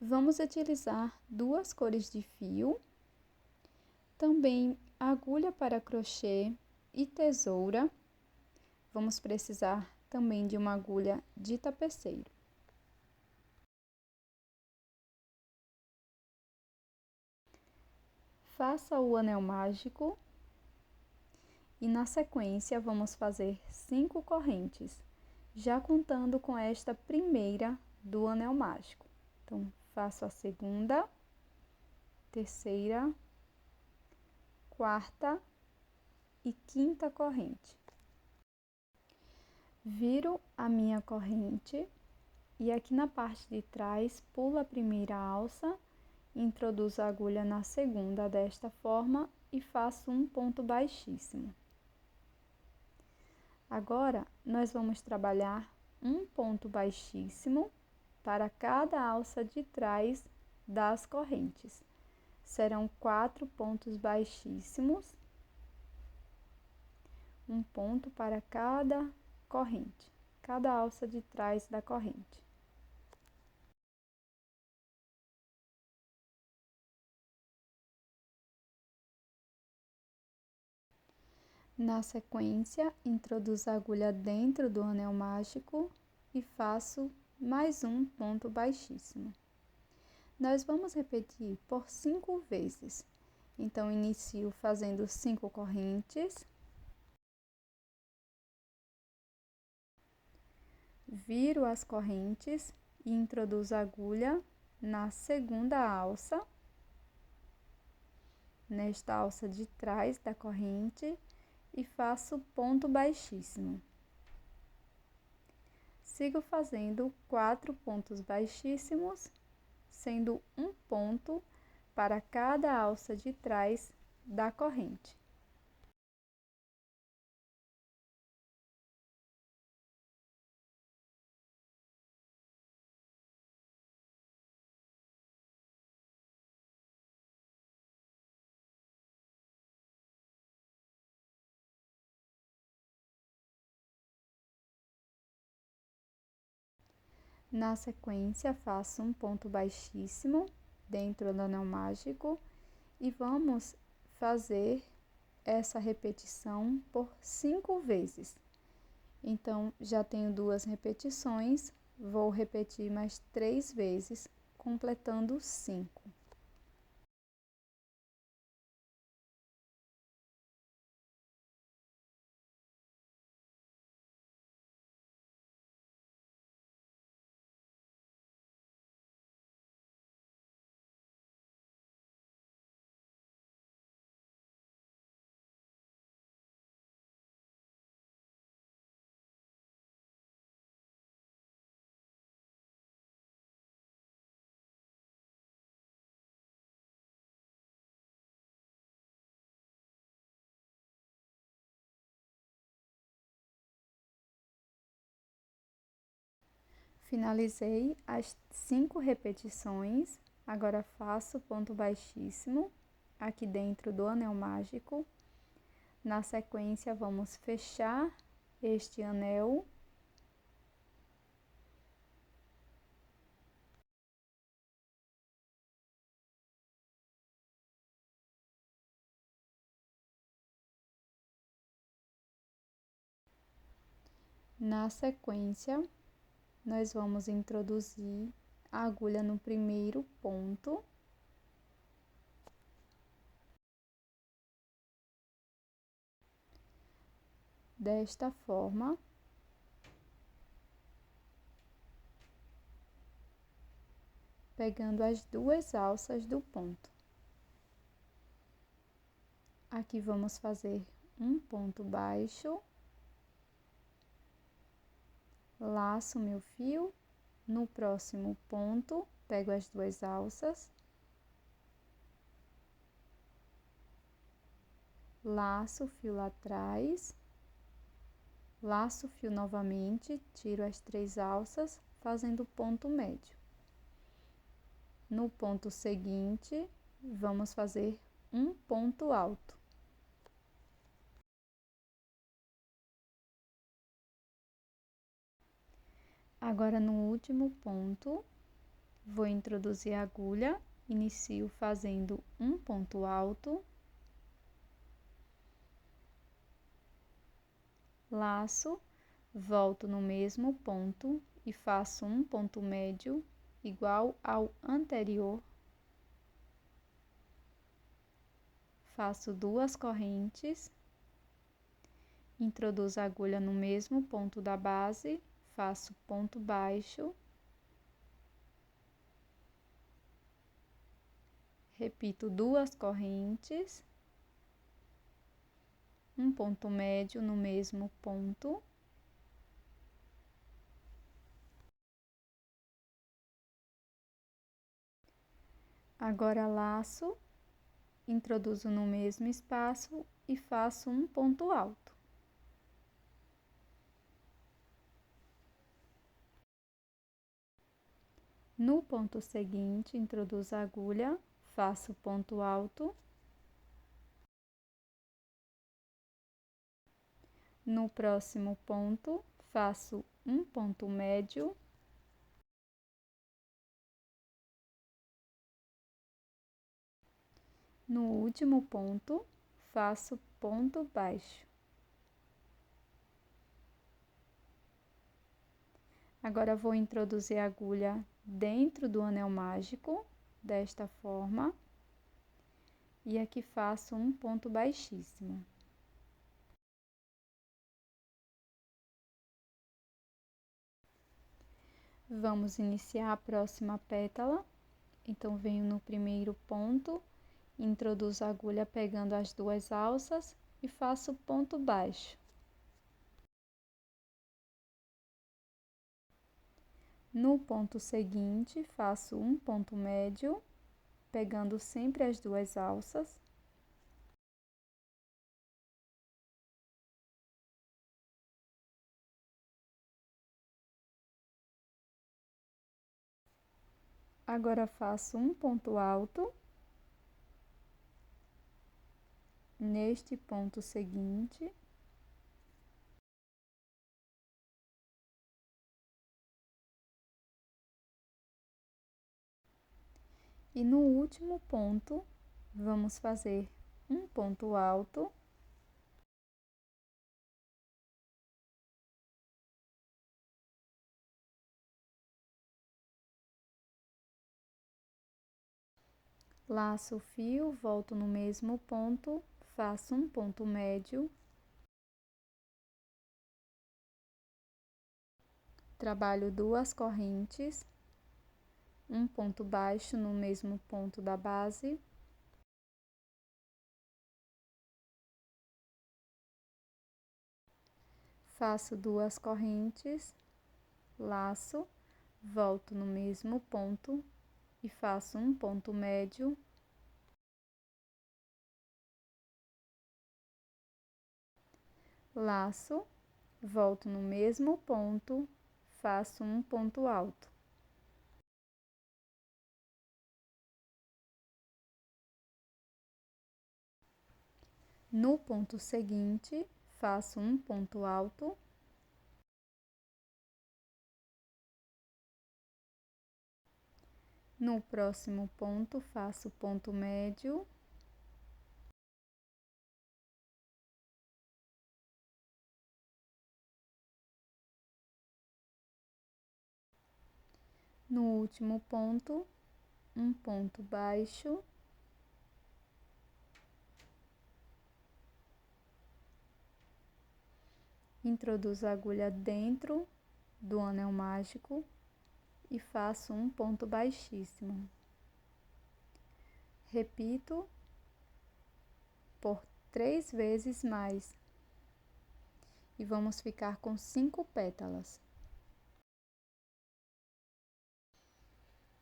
Vamos utilizar duas cores de fio, também agulha para crochê e tesoura. Vamos precisar também de uma agulha de tapeceiro. Faça o anel mágico e na sequência vamos fazer 5 correntes, já contando com esta primeira do anel mágico. Então, faço a segunda, terceira, quarta e quinta corrente. Viro a minha corrente e aqui na parte de trás pulo a primeira alça, introduzo a agulha na segunda desta forma e faço um ponto baixíssimo. Agora, nós vamos trabalhar um ponto baixíssimo para cada alça de trás das correntes. Serão 4 pontos baixíssimos, um ponto para cada corrente, cada alça de trás da corrente. Na sequência, introduzo a agulha dentro do anel mágico e faço mais um ponto baixíssimo. Nós vamos repetir por 5 vezes. Então, inicio fazendo 5 correntes. Viro as correntes e introduzo a agulha na segunda alça, nesta alça de trás da corrente, e faço ponto baixíssimo. Sigo fazendo 4 pontos baixíssimos, sendo um ponto para cada alça de trás da corrente. Na sequência, faço um ponto baixíssimo dentro do anel mágico e vamos fazer essa repetição por 5 vezes. Então, já tenho 2 repetições, vou repetir mais 3 vezes, completando 5. Finalizei as 5 repetições, agora faço ponto baixíssimo aqui dentro do anel mágico. Na sequência, vamos fechar este anel. Na sequência, nós vamos introduzir a agulha no primeiro ponto. Desta forma. Pegando as 2 alças do ponto. Aqui vamos fazer um ponto baixo. Laço meu fio. No próximo ponto, pego as 2 alças. Laço o fio lá atrás. Laço o fio novamente, tiro as 3 alças, fazendo ponto médio. No ponto seguinte, vamos fazer um ponto alto. Agora, no último ponto, Vou introduzir a agulha, inicio fazendo um ponto alto, laço, volto no mesmo ponto e faço um ponto médio igual ao anterior. Faço 2 correntes, introduzo a agulha no mesmo ponto da base, faço ponto baixo, repito 2 correntes, um ponto médio no mesmo ponto, agora laço, introduzo no mesmo espaço e faço um ponto alto. No ponto seguinte, introduzo a agulha, faço ponto alto. No próximo ponto, faço um ponto médio. No último ponto, faço ponto baixo. Agora, vou introduzir a agulha dentro do anel mágico, desta forma. E aqui faço um ponto baixíssimo. Vamos iniciar a próxima pétala. Então, venho no primeiro ponto, introduzo a agulha pegando as 2 alças e faço ponto baixo. No ponto seguinte, faço um ponto médio, pegando sempre as 2 alças. Agora, faço um ponto alto. Neste ponto seguinte. E no último ponto, vamos fazer um ponto alto. Laço o fio, volto no mesmo ponto, faço um ponto médio. Trabalho 2 correntes, um ponto baixo no mesmo ponto da base. Faço 2 correntes, laço, volto no mesmo ponto e faço um ponto médio. Laço, volto no mesmo ponto, faço um ponto alto. No ponto seguinte, faço um ponto alto. No próximo ponto, faço ponto médio. No último ponto, um ponto baixo. Introduzo a agulha dentro do anel mágico e faço um ponto baixíssimo. Repito por 3 vezes mais. E vamos ficar com 5 pétalas.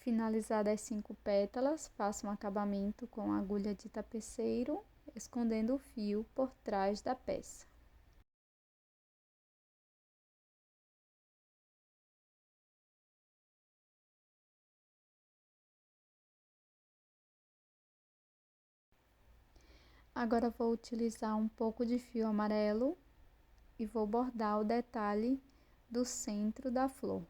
Finalizadas as 5 pétalas, faço um acabamento com a agulha de tapeceiro, escondendo o fio por trás da peça. Agora, vou utilizar um pouco de fio amarelo e vou bordar o detalhe do centro da flor.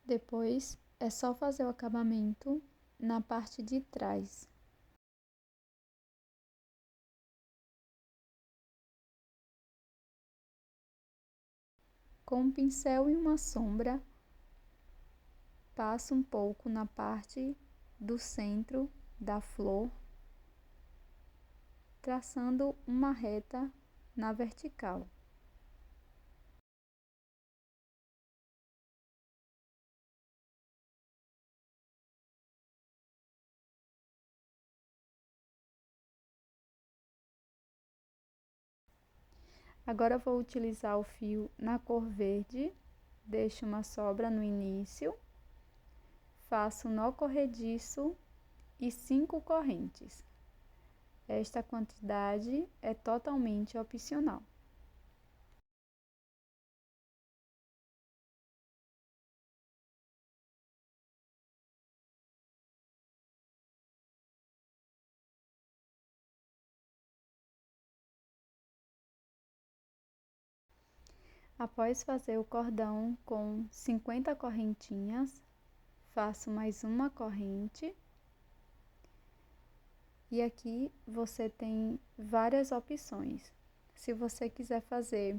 Depois, é só fazer o acabamento na parte de trás. Com um pincel e uma sombra, passo um pouco na parte do centro da flor, traçando uma reta na vertical. Agora vou utilizar o fio na cor verde, deixo uma sobra no início, faço nó corrediço e 5 correntes. Esta quantidade é totalmente opcional. Após fazer o cordão com 50 correntinhas, faço mais uma corrente. E aqui você tem várias opções. Se você quiser fazer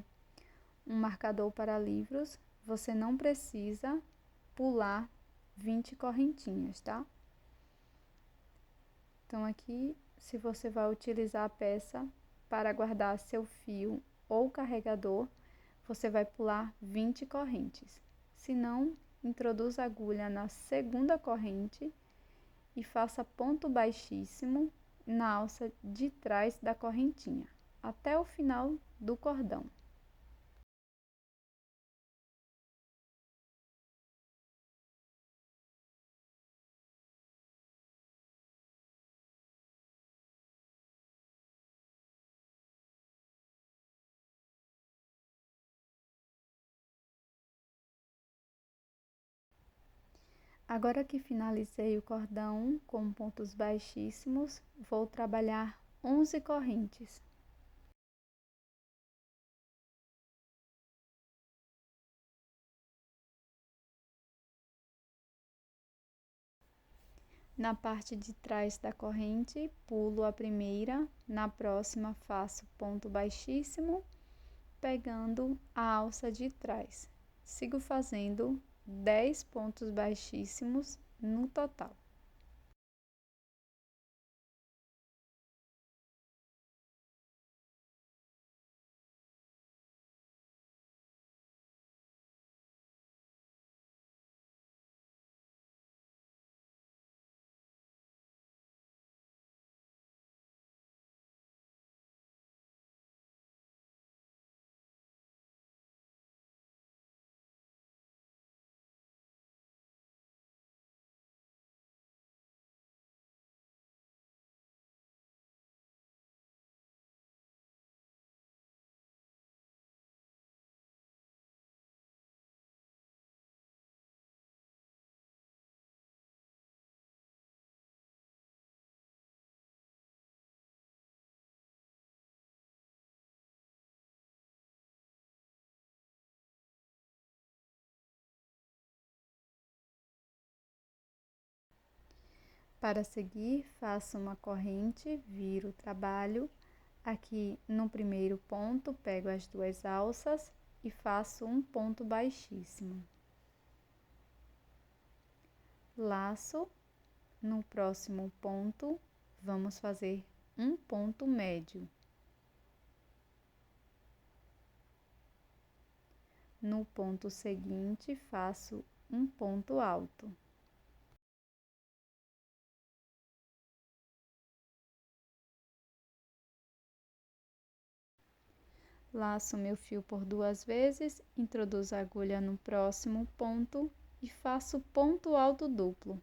um marcador para livros, você não precisa pular 20 correntinhas, tá? Então aqui, se você vai utilizar a peça para guardar seu fio ou carregador, você vai pular 20 correntes. Se não, introduza a agulha na segunda corrente e faça ponto baixíssimo na alça de trás da correntinha, até o final do cordão. Agora que finalizei o cordão com pontos baixíssimos, vou trabalhar 11 correntes. Na parte de trás da corrente, pulo a primeira, na próxima faço ponto baixíssimo, pegando a alça de trás. Sigo fazendo 10 pontos baixíssimos no total. Para seguir, faço uma corrente, viro o trabalho. Aqui no primeiro ponto, pego as duas alças e faço um ponto baixíssimo. Laço. No próximo ponto, vamos fazer um ponto médio. No ponto seguinte, faço um ponto alto. Laço meu fio por 2 vezes, introduzo a agulha no próximo ponto e faço ponto alto duplo.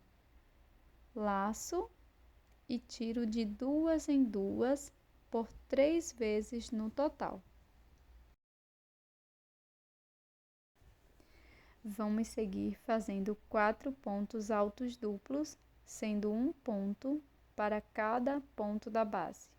Laço e tiro de 2 em 2 por 3 vezes no total. Vamos seguir fazendo 4 pontos altos duplos, sendo um ponto para cada ponto da base.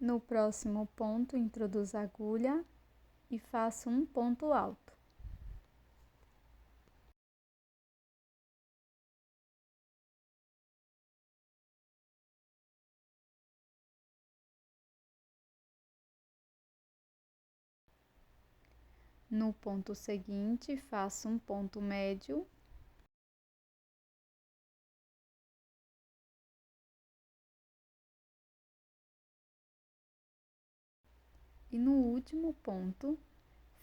No próximo ponto, introduzo a agulha e faço um ponto alto. No ponto seguinte, faço um ponto médio. E no último ponto,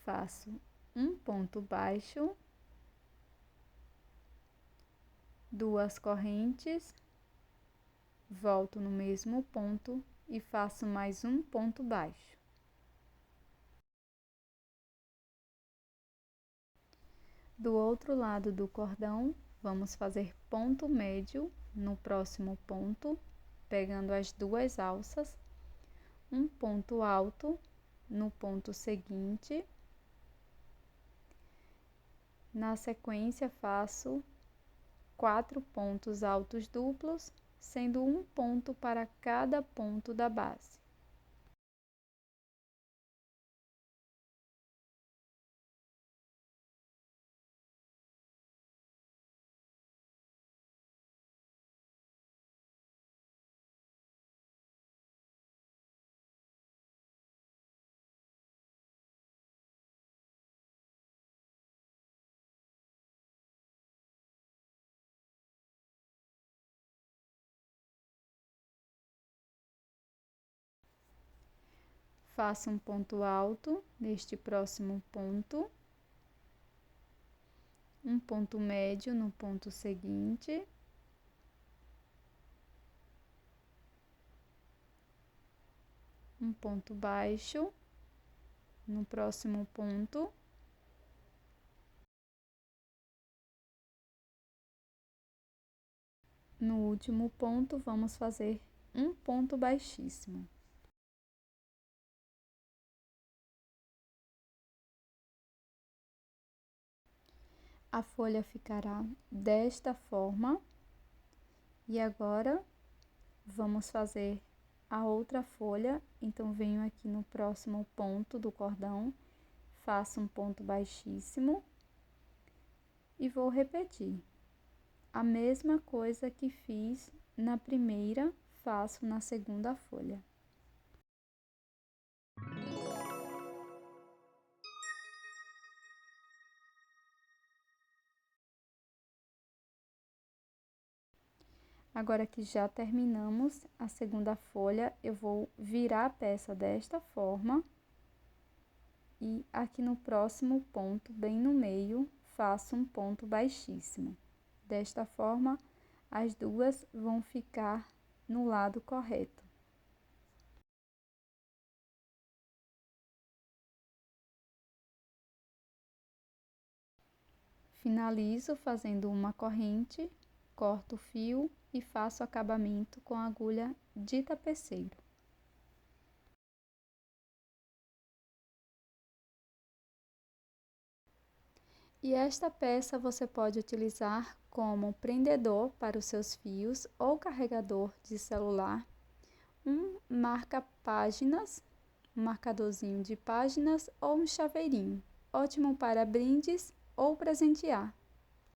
faço um ponto baixo, 2 correntes, volto no mesmo ponto e faço mais um ponto baixo. Do outro lado do cordão, vamos fazer ponto médio no próximo ponto, pegando as 2 alças, um ponto alto no ponto seguinte. Na sequência, faço 4 pontos altos duplos, sendo um ponto para cada ponto da base. Faço um ponto alto neste próximo ponto, um ponto médio no ponto seguinte, um ponto baixo no próximo ponto, no último ponto vamos fazer um ponto baixíssimo. A folha ficará desta forma. E agora, vamos fazer a outra folha. Então, venho aqui no próximo ponto do cordão, faço um ponto baixíssimo e vou repetir. A mesma coisa que fiz na primeira, faço na segunda folha. Agora que já terminamos a segunda folha, eu vou virar a peça desta forma. E aqui no próximo ponto, bem no meio, faço um ponto baixíssimo. Desta forma, as duas vão ficar no lado correto. Finalizo fazendo uma corrente, corto o fio e faço acabamento com a agulha de tapeceiro. E esta peça você pode utilizar como prendedor para os seus fios ou carregador de celular, um marca-páginas, um marcadorzinho de páginas ou um chaveirinho, ótimo para brindes ou presentear.